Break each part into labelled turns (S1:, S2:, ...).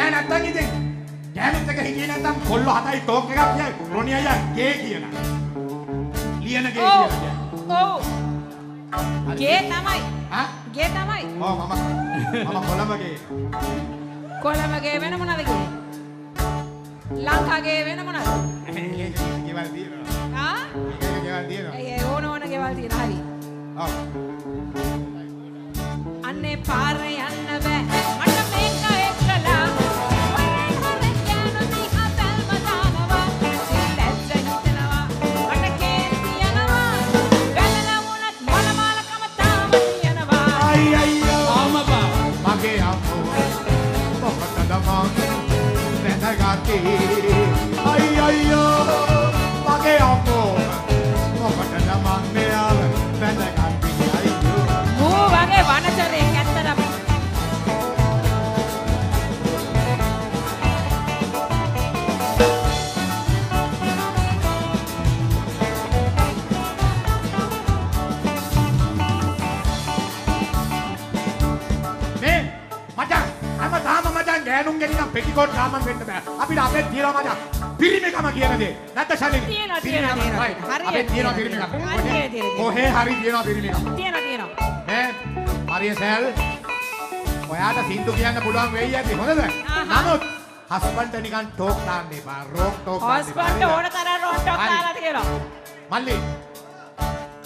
S1: නෑ නැත්තම් ඉතින් ගෑනුත් එක හිටියේ නැත්තම් කොල්ල හතයි ටෝක් එකක් කියයි රොනි අයියා ගේ කියලා. ලියන ගේ කියලා.
S2: ඔව්. ගේ තමයි.
S1: හා?
S2: ගේ තමයි.
S1: ඔව් මම කොළඹ ගේ.
S2: කොළඹ ගේ වෙන මොනවද ගේ? ලංකා ගේ වෙන මොනවද?
S1: ඒක ගෙවල් දිනනවා.
S2: ආ?
S1: ඒක ගෙවල් දිනනවා.
S2: ඒ ඕන ගෙවල් තියෙන හරි.
S1: ඔව්.
S2: අන්නේ පාරේ යන්න බෑ. මට මේක එක්කලා. වරේ වරේ යන දිහා බැල්ම දානවා. සිල්ලැස්ස හිතනවා. මට කේන්ති යනවා. බැලලා වුණත් මොනමාලකම තාම තියෙනවා.
S1: අයි අයියෝ.
S3: ආමපා.
S1: මගේ අම්මෝ. මොකටද මං දැනගත්තේ? අයි අයියෝ. මගේ අම්මෝ. මොකටද මං මෙයාව දැනගත්තේ? අයියෝ.
S2: මූ වගේ වනචරේ ඇත්තටම
S1: මේ මචං හැමදාම මචං ගෑනුන්ගෙන් නම් පෙටිකෝට් රාමන් වෙන්න බෑ. අපිට අපේ තියනවා මචං. පිරිමිකම කියන දේ. නැත්නම් ශාලිනි.
S2: තියෙනවා.
S1: අපේ තියනවා පිරිමිකම.
S2: හරියට.
S1: කොහේ හරි තියනවා පිරිමිකම.
S2: තියෙනවා.
S1: ඈ මරියසල් ඔයාට සින්දු කියන්න පුළුවන් වෙයි ඇති හොඳද? නමුත් හස්බන්ඩ් නිකන් ටෝක් දාන්න එපා. රොක් ටෝක් දාන්න එපා.
S2: හොස්පන්ට ඕන තරම් රොට්ටක් දාලා තියෙනවා.
S1: මල්ලි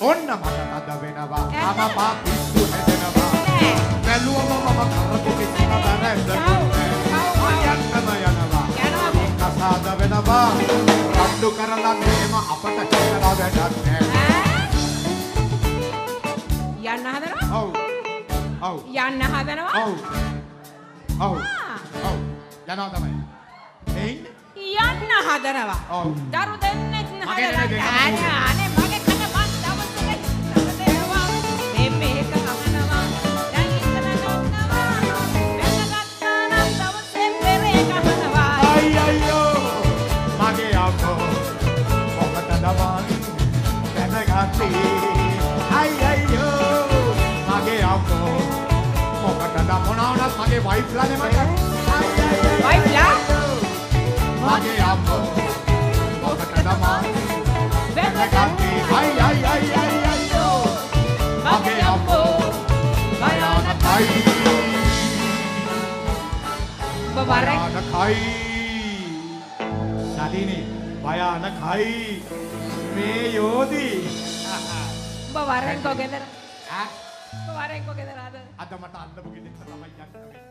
S1: ඔන්න මට අද වෙනවා. අමපා පිස්සු හැදෙනවා. බැලුවම මම කරපු කිසිම වැරද්දක් නෑ. යනවා. කසාද වෙනවා. රණ්ඩු කරලා මෙහෙම අපට කියලා වැඩක් නෑ.
S2: යන්න හදනවා?
S1: ඔව්. ඔව්.
S2: යන්න හදනවා?
S1: ඔව්. ඔව්. ඔව්. යනවා තමයි. එයින්
S2: යන්න හදනවා.
S1: ඔව්.
S2: දරු දෙන්නෙක්
S1: මගේ
S2: හදලා
S1: දෙන්නෙක්
S2: අනේ මගේ කන මත් දවසක දෙනවා. මේක අහනවා. දැන් ඉතන නෝනවා. වෙනගත්තා නම් දවසේ පෙරේ කහනවා.
S1: අයි අයියෝ මගේ අම්මෝ මොකටද මං දැනගත්තේ? අයි අයියෝ මගේ අම්මෝ මොකටද මොනවනත් මගේ වයිෆ්ලානේ මට. අයි අයියෝ
S2: වයිෆ්ලා?
S1: මගේ අම්මෝ මොකටද මං දැනගත්තේ? අයි අයි අයි අයි අයියෝ මගේ අම්මෝ භයානකයි. භයානකයි. ශාලිනි භයානකයි. මේ යෝධි
S2: ඔබ වරෙන් කොගෙදර?
S1: ඈ
S2: ඔබ වරෙන් කොගෙදර ආද?
S1: අද මට අල්ලපු ගෙදර තමයි යන්න වෙන්නේ.